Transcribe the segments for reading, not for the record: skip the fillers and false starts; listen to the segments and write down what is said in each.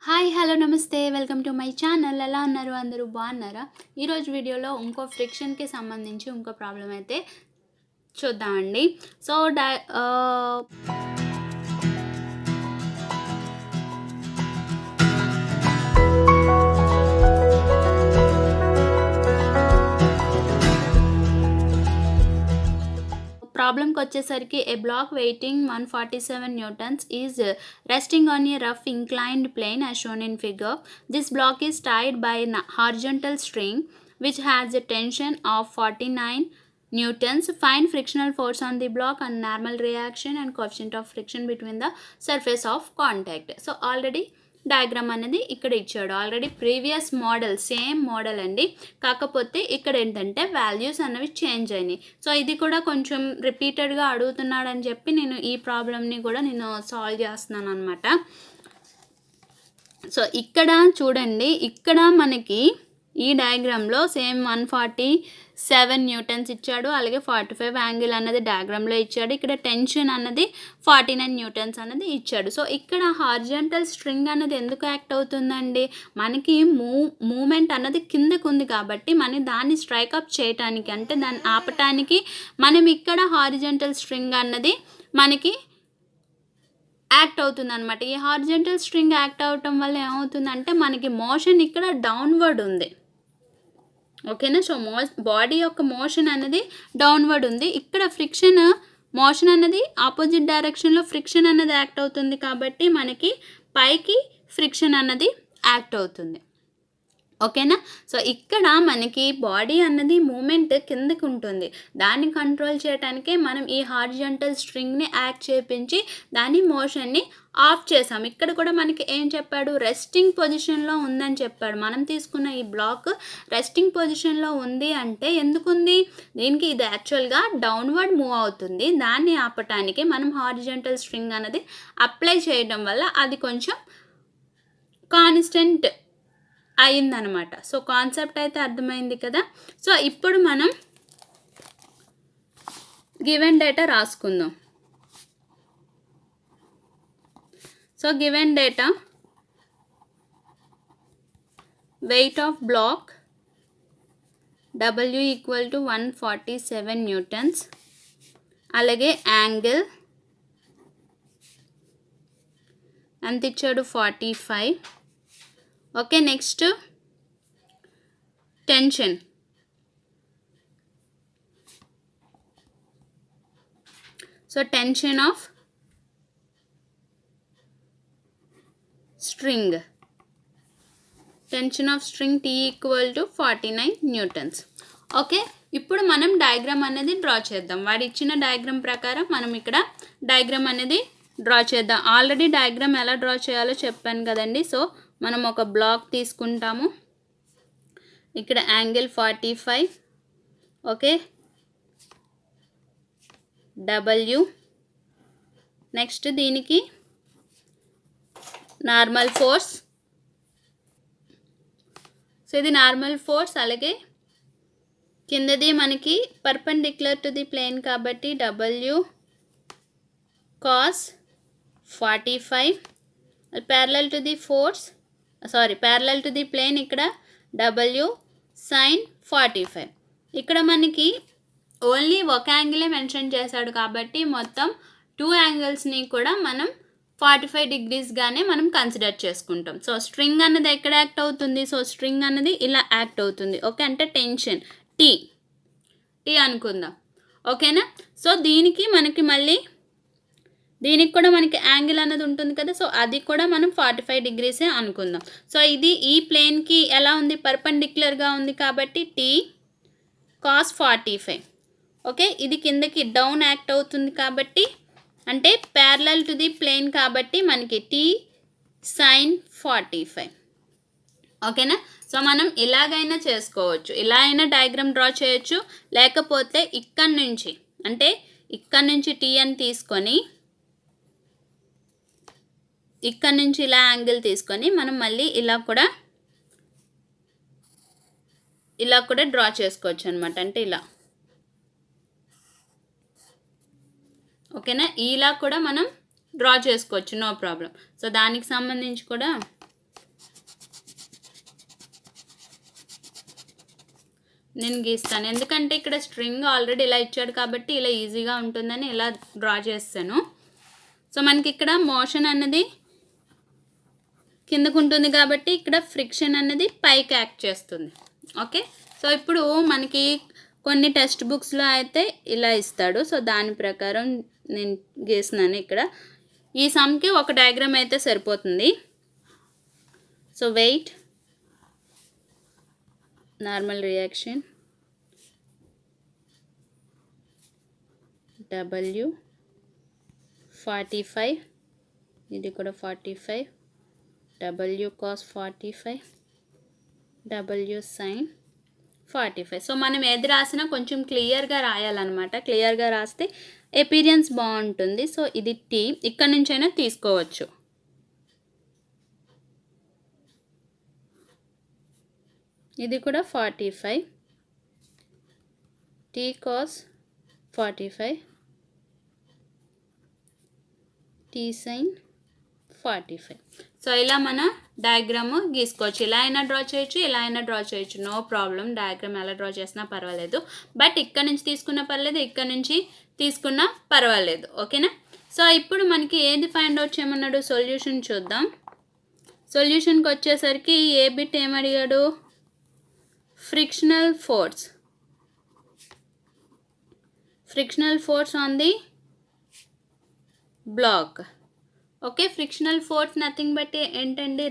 Hi hello నమస్తే welcome to my channel. ఎలా ఉన్నారు? అందరూ బాగున్నారా? ఈరోజు వీడియోలో ఇంకో ఫ్రిక్షన్కి సంబంధించి ఇంకో ప్రాబ్లం అయితే చూద్దామండి. సో ప్రాబ్లంకి వచ్చేసరికి ఏ black waiting 147 newtons is resting on a rough inclined plane as shown in figure. This block is tied by a horizontal string which has a tension of 49 newtons. Find frictional force on the block and normal reaction and coefficient of friction between the surface of contact. So already diagram అనేది ఇక్కడ ఇచ్చాడు. Already previous model same model అండి, కాకపోతే ఇక్కడ ఏంటంటే values అనేవి change అయినాయి. So ఇది కూడా కొంచెం రిపీటెడ్గా అడుగుతున్నాడని చెప్పి నేను ఈ ప్రాబ్లమ్ని కూడా నేను సాల్వ్ చేస్తున్నాను అనమాట. సో ఇక్కడ చూడండి, ఇక్కడ మనకి ఈ డయాగ్రామ్లో సేమ్ 147 న్యూటన్స్ ఇచ్చాడు, అలాగే 45 యాంగిల్ అన్నది డయాగ్రామ్లో ఇచ్చాడు. ఇక్కడ టెన్షన్ అన్నది 49 న్యూటన్స్ అన్నది ఇచ్చాడు. సో ఇక్కడ హారిజాంటల్ స్ట్రింగ్ అన్నది ఎందుకు యాక్ట్ అవుతుందండి? మనకి మూమెంట్ అన్నది కిందకు ఉంది కాబట్టి మనం దాన్ని స్ట్రైక్ అప్ చేయటానికి, అంటే దాన్ని ఆపటానికి మనం ఇక్కడ హారిజాంటల్ స్ట్రింగ్ అన్నది మనకి యాక్ట్ అవుతుంది అనమాట. ఈ హారిజాంటల్ స్ట్రింగ్ యాక్ట్ అవటం వల్ల ఏమవుతుందంటే మనకి మోషన్ ఇక్కడ డౌన్వర్డ్ ఉంది, ఓకేనా. సో బాడీ యొక్క మోషన్ అనేది డౌన్వర్డ్ ఉంది. ఇక్కడ ఫ్రిక్షన్ మోషన్ అనేది ఆపోజిట్ డైరెక్షన్లో ఫ్రిక్షన్ అనేది యాక్ట్ అవుతుంది కాబట్టి మనకి పైకి ఫ్రిక్షన్ అన్నది యాక్ట్ అవుతుంది, ఓకేనా. సో ఇక్కడ మనకి బాడీ అన్నది మూమెంట్ కిందకి ఉంటుంది, దాన్ని కంట్రోల్ చేయడానికే మనం ఈ హారిజాంటల్ స్ట్రింగ్ని యాక్ట్ చేయించి దాని మోషన్ని ఆఫ్ చేసాం. ఇక్కడ కూడా మనకి ఏం చెప్పాడు? రెస్టింగ్ పొజిషన్లో ఉందని చెప్పాడు. మనం తీసుకున్న ఈ బ్లాక్ రెస్టింగ్ పొజిషన్లో ఉంది అంటే ఎందుకుంది? దీనికి ఇది యాక్చువల్గా డౌన్వర్డ్ మూవ్ అవుతుంది, దాన్ని ఆపటానికి మనం హారిజాంటల్ స్ట్రింగ్ అనేది అప్లై చేయడం వల్ల అది కొంచెం కాన్స్టెంట్ అయిందనమాట. సో కాన్సెప్ట్ అయితే అర్థమైంది కదా. సో ఇప్పుడు మనం గివెన్ డేటా రాసుకుందాం. So given data weight of block W equal to 147 newtons, అలాగే యాంగిల్ ఎంత ఇచ్చాడు? 45. Okay, next tension. So tension of string, tension of string T equal to 49 newtons. Okay, ఇప్పుడు మనం డయాగ్రామ్ అనేది డ్రా చేద్దాం. వాడు ఇచ్చిన డయాగ్రామ్ ప్రకారం మనం ఇక్కడ డయాగ్రామ్ అనేది డ్రా చేద్దాం. ఆల్రెడీ డయాగ్రామ్ ఎలా డ్రా చేయాలో చెప్పాను కదండి. సో మనం ఒక బ్లాక్ తీసుకుంటాము, ఇక్కడ యాంగిల్ 45, ఓకే, W. నెక్స్ట్ దీనికి నార్మల్ ఫోర్స్. సో ఇది నార్మల్ ఫోర్స్, అలాగే కిందది మనకి పర్పెండిక్యులర్ టు ది ప్లేన్ కాబట్టి W cos 45, parallel to the force, parallel to the plane ఇక్కడ W sin 45. ఇక్కడ మనకి ఓన్లీ ఒక యాంగిలే మెన్షన్ చేశాడు కాబట్టి మొత్తం 2 యాంగిల్స్ని కూడా మనం 45 డిగ్రీస్గానే మనం కన్సిడర్ చేసుకుంటాం. సో స్ట్రింగ్ అన్నది ఎక్కడ యాక్ట్ అవుతుంది? సో స్ట్రింగ్ అన్నది ఇలా యాక్ట్ అవుతుంది, ఓకే. అంటే టెన్షన్ T అనుకుందాం, ఓకేనా. సో దీనికి మనకి మళ్ళీ దీనికి కూడా మనకి యాంగిల్ అనేది ఉంటుంది కదా. సో అది కూడా మనం 45 డిగ్రీసే అనుకుందాం. సో ఇది ఈ ప్లేన్కి ఎలా ఉంది? పర్పెండిక్యులర్గా ఉంది కాబట్టి T cos 45, ఓకే. ఇది కిందకి డౌన్ యాక్ట్ అవుతుంది కాబట్టి, అంటే ప్యారలల్ టు ది ప్లేన్ కాబట్టి మనకి T sin 45, ఓకేనా. సో మనం ఇలాగైనా చేసుకోవచ్చు, ఇలా అయినా డయాగ్రామ్ డ్రా చేయొచ్చు, లేకపోతే ఇక్కడ నుంచి, అంటే ఇక్కడ నుంచి T అని తీసుకొని ఇక్కడ నుంచి ఇలా యాంగిల్ తీసుకొని మనం మళ్ళీ ఇలా కూడా డ్రా చేసుకోవచ్చు అనమాట. అంటే ఇలా, ఓకేనా. ఇలా కూడా మనం డ్రా చేసుకోవచ్చు, నో ప్రాబ్లం. సో దానికి సంబంధించి కూడా నేను గీస్తాను. ఎందుకంటే ఇక్కడ స్ట్రింగ్ ఆల్రెడీ ఇలా ఇచ్చాడు కాబట్టి ఇలా ఈజీగా ఉంటుందని ఇలా డ్రా చేస్తాను. సో మనకి ఇక్కడ మోషన్ అన్నది కిందకు ఉంటుంది కాబట్టి ఇక్కడ ఫ్రిక్షన్ అన్నది పైకి యాక్ట్ చేస్తుంది. ఓకే, సో ఇప్పుడు మనకి కొన్ని టెక్స్ట్ బుక్స్లో అయితే ఇలా ఇస్తాడు. సో దాని ప్రకారం నేను గీస్తున్నాను. ఇక్కడ ఈ సమ్కి ఒక డయాగ్రామ్ అయితే సరిపోతుంది. So weight, normal reaction, W 45, ఇది కూడా 45, W cos 45, W sin 45. So మనం ఏది రాసినా కొంచెం క్లియర్గా రాయాలన్నమాట. క్లియర్గా రాస్తే ఎపీరియన్స్ బాగుంటుంది. సో ఇది T, ఇక్కడ నుంచైనా తీసుకోవచ్చు. ఇది కూడా 45, T cos 45, T sin 45. So ఇలా మన డయాగ్రామ్ గీసుకోవచ్చు. ఇలా అయినా డ్రా చేయొచ్చు, ఇలా అయినా డ్రా చేయొచ్చు, నో ప్రాబ్లం. డయాగ్రామ్ ఎలా డ్రా చేసినా పర్వాలేదు. బట్ ఇక్కడ నుంచి తీసుకున్నా పర్లేదు, ఇక్కడ నుంచి తీసుకున్నా పర్వాలేదు. ఓకేనా? సో ఇప్పుడు మనకి ఏది ఫైండ్ అవుట్ చేయమన్నాడు, సొల్యూషన్ చూద్దాం. సొల్యూషన్కి వచ్చేసరికి ఏ బిట్ ఏమడిగాడు, frictional force. Frictional force on the block. Okay, frictional force nothing but ఏంటండి,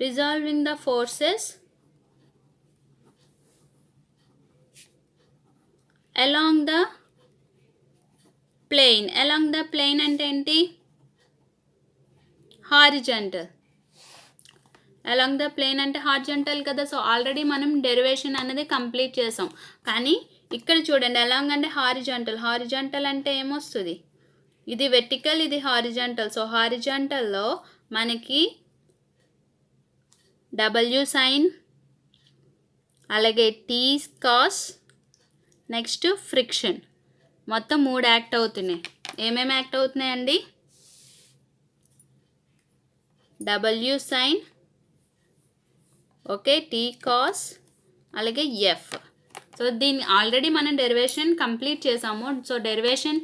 resolving the forces along the plane. Along the plane అంటే ఏంటి, హారిజంటల్. అలాంగ్ ద ప్లేన్ అంటే హారిజంటల్ కదా. సో ఆల్రెడీ మనం డెరివేషన్ అనేది complete చేసాం. కానీ ఇక్కడ చూడండి, అలాంగ్ అంటే హారిజంటల్. హారిజంటల్ అంటే ఏమొస్తుంది, ఇది వెర్టికల్, ఇది హారిజంటల్. సో హారిజంటల్లో మనకి W sin, అలాగే T cos, నెక్స్ట్ ఫ్రిక్షన్, మొత్తం 3 యాక్ట్ అవుతున్నాయి. ఏమేమి యాక్ట్ అవుతున్నాయండి, W sin, okay, T cos, అలాగే F. సో దీన్ని ఆల్రెడీ మనం డెరివేషన్ కంప్లీట్ చేసాము. సో డెరివేషన్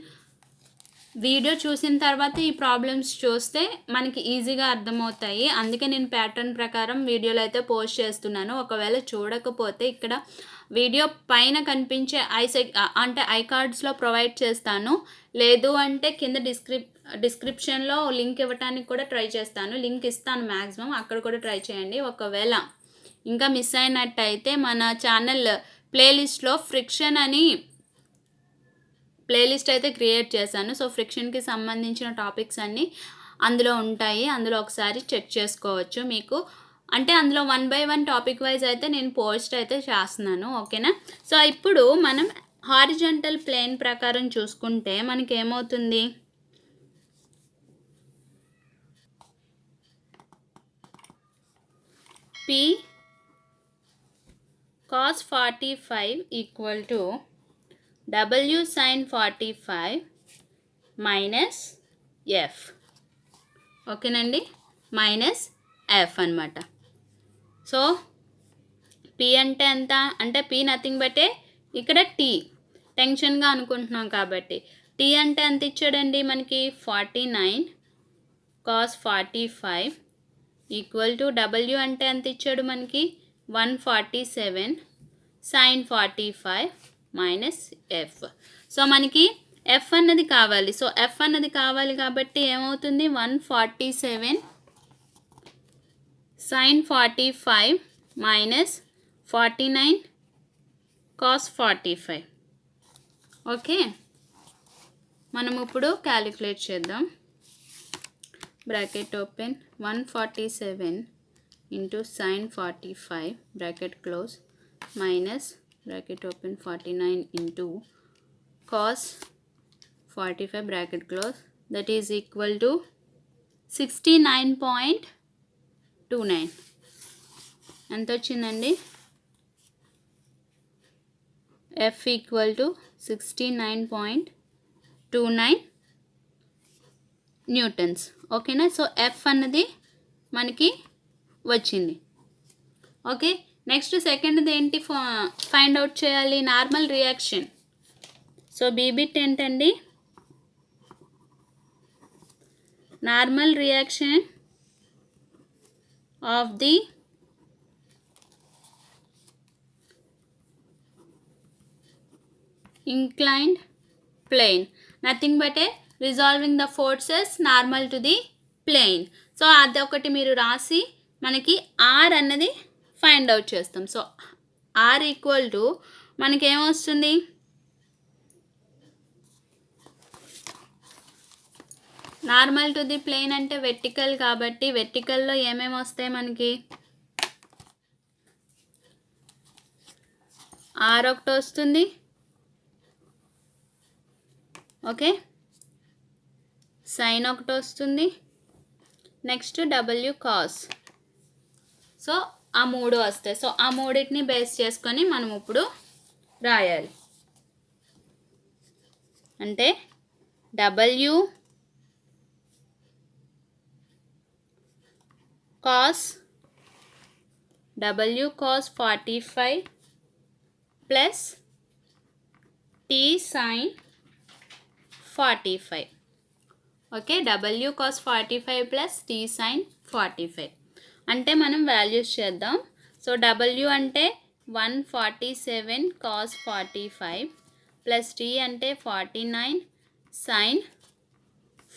వీడియో చూసిన తర్వాత ఈ ప్రాబ్లమ్స్ చూస్తే మనకి ఈజీగా అర్థమవుతాయి. అందుకే నేను ప్యాటర్న్ ప్రకారం వీడియోలు అయితే పోస్ట్ చేస్తున్నాను. ఒకవేళ చూడకపోతే ఇక్కడ వీడియో పైన కనిపించే ఐ కార్డ్స్లో ప్రొవైడ్ చేస్తాను. లేదు అంటే కింద డిస్క్రిప్షన్లో లింక్ ఇవ్వడానికి కూడా ట్రై చేస్తాను. లింక్ ఇస్తాను మ్యాక్సిమం, అక్కడ కూడా ట్రై చేయండి. ఒకవేళ ఇంకా మిస్ అయినట్టయితే మన ఛానల్ ప్లేలిస్ట్లో ఫ్రిక్షన్ అని ప్లేలిస్ట్ అయితే క్రియేట్ చేశాను. సో ఫ్రిక్షన్కి సంబంధించిన టాపిక్స్ అన్నీ అందులో ఉంటాయి. అందులో ఒకసారి చెక్ చేసుకోవచ్చు. మీకు అంటే అందులో 1 by 1 టాపిక్ వైజ్ అయితే నేను పోస్ట్ అయితే చేస్తున్నాను. ఓకేనా? సో ఇప్పుడు మనం హారిజంటల్ ప్లేన్ ప్రకారం చూసుకుంటే మనకి ఏమవుతుంది, P cos 45 equal to W sin 45 minus F. ఓకేనండి, మైనస్ F అనమాట. సో P అంటే ఎంత అంటే P నథింగ్ బట్టే ఇక్కడ T, టెన్షన్గా అనుకుంటున్నాం కాబట్టి. T అంటే ఎంత ఇచ్చాడండి మనకి, 49 cos 45 ఈక్వల్ టు W అంటే ఎంత ఇచ్చాడు మనకి, 147 sin 45 మైనస్ F. సో మనకి F అన్నది కావాలి. సో F అన్నది కావాలి కాబట్టి ఏమవుతుంది, 147 sin 45 మైనస్ 49 cos 45. ఓకే, మనం ఇప్పుడు క్యాలిక్యులేట్ చేద్దాం. Bracket open, 147 into sin 45 bracket close minus bracket open 49 into cos 45 bracket close, that is equal to 69.29. ఎంత వచ్చిందండి, F ఈక్వల్ టు 69.29 న్యూటన్స్. ఓకేనా? సో F అన్నది మనకి వచ్చింది. ఓకే, నెక్స్ట్ సెకండ్ది ఏంటి ఫైండ్ అవుట్ చేయాలి, నార్మల్ రియాక్షన్. సో బీబిట్ ఏంటండి, normal reaction of the inclined plane, nothing but a resolving the forces normal to the plane. So అదొకటి మీరు రాసి మనకి ఆర్ అన్నది ఫైండ్ అవుట్ చేస్తాం. సో ఆర్ ఈక్వల్ టు మనకి ఏమొస్తుంది, నార్మల్ టు ది ప్లేన్ అంటే వెర్టికల్ కాబట్టి వెర్టికల్లో ఏమేమి వస్తాయి మనకి, ఆర్ ఒకటి వస్తుంది. ఓకే, సైన్ ఒకటి వస్తుంది, నెక్స్ట్ డబ్ల్యూ కాస్. సో ఆ మూడు వస్తాయి. సో ఆ మూడింటిని బేస్ చేసుకొని మనం ఇప్పుడు రాయాలి. అంటే W cos 45 plus T sine 45. Okay, W cos 45 plus T sine 45 అంటే మనం వాల్యూస్ చేద్దాం. సో డబ్ల్యూ అంటే 147 కాస్ 45 ప్లస్ టీ అంటే 49 సైన్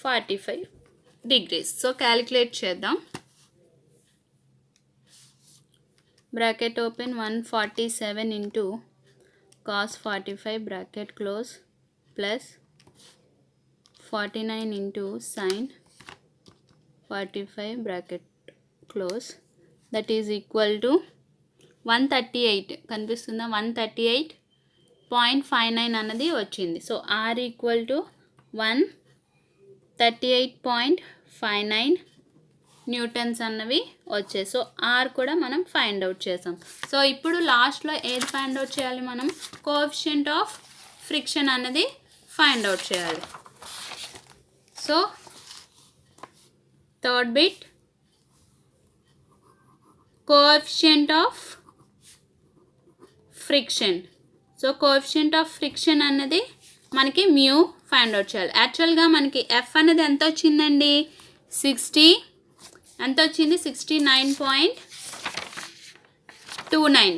45 డిగ్రీస్. సో క్యాలిక్యులేట్ చేద్దాం. Bracket open, 147 into cos 45 bracket close plus 49 into sine 45 bracket close, that is equal to 138 కనిపిస్తుందా, 138.59 అన్నది వచ్చింది. So R equal to 138.59 newtons అన్నవి వచ్చాయి. సో ఆర్ కూడా మనం ఫైండ్ అవుట్ చేసాం. సో ఇప్పుడు లాస్ట్లో ఏది ఫైండ్ అవుట్ చేయాలి, మనం కోఎఫిషియంట్ ఆఫ్ ఫ్రిక్షన్ అన్నది ఫైండ్ అవుట్ చేయాలి. So third bit, coefficient of friction. So coefficient of friction అన్నది మనకి మ్యూ ఫైండ్ అవుట్ చేయాలి. యాక్చువల్గా మనకి ఎఫ్ అనేది ఎంత వచ్చిందండి, 69.29.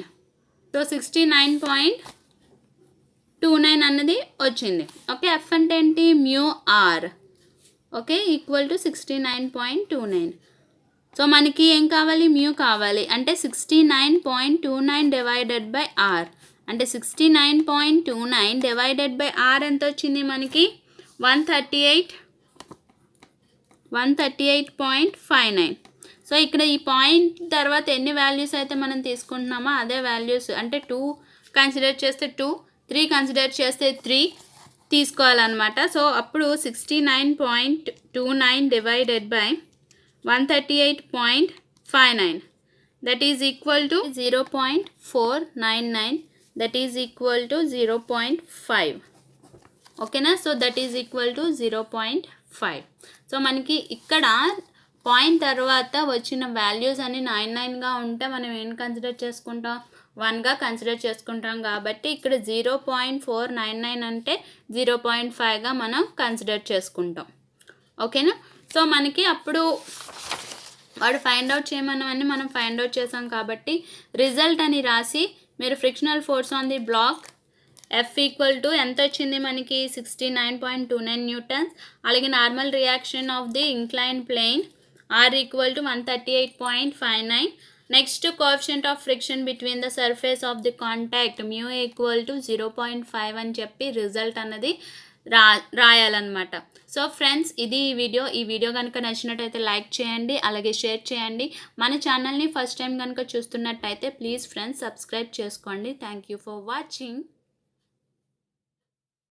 సో 69.29 అన్నది వచ్చింది. ఓకే, ఎఫ్ అంటే ఏంటి, mu R. Okay, equal to 69.29. So మనకి ఏం కావాలి, మ్యూ కావాలి. అంటే 69.29 డివైడెడ్ బై ఆర్. అంటే 69.29 డివైడెడ్ బై ఆర్ ఎంత వచ్చింది మనకి, 138.59. సో ఇక్కడ ఈ పాయింట్ తర్వాత ఎన్ని వాల్యూస్ అయితే మనం తీసుకుంటున్నామో అదే వాల్యూస్, అంటే 2 కన్సిడర్ చేస్తే 2, 3 కన్సిడర్ చేస్తే 3 తీసుకోవాలన్నమాట. సో అప్పుడు 69.29 divided by 138.59 that is equal to 0.499, that is equal to 0.5. ఓకేనా, so that is equal to 0.5. So మనకి ఇక్కడ పాయింట్ తర్వాత వచ్చిన వాల్యూస్ అన్ని 99గా ఉంటే మనం ఏం కన్సిడర్ చేసుకుంటాం, 1గా కన్సిడర్ చేసుకుంటాం. కాబట్టి ఇక్కడ 0.499 అంటే 0.5గా మనం కన్సిడర్ చేసుకుంటాం. ఓకేనా, సో మనకి అప్పుడు వాడు ఫైండ్ అవుట్ చేయమన్నవన్నీ మనం ఫైండ్ అవుట్ చేసాం. కాబట్టి రిజల్ట్ అని రాసి మీరు frictional force on the block F equal to ఎంత వచ్చింది మనకి, 69.29 న్యూటన్స్. అలాగే normal reaction of the incline plane R equal to 138.59. Next coefficient of friction between the surface of the contact mu equal to 0.5 అని చెప్పి result అన్నది రాయాలన్నమాట. So friends, ఇది ఈ video కనుక నచ్చినట్టయితే లైక్ చేయండి, అలాగే షేర్ చేయండి. మన ఛానల్ని ఫస్ట్ టైం కనుక చూస్తున్నట్టయితే ప్లీజ్ ఫ్రెండ్స్ సబ్స్క్రైబ్ చేసుకోండి. Thank you for watching.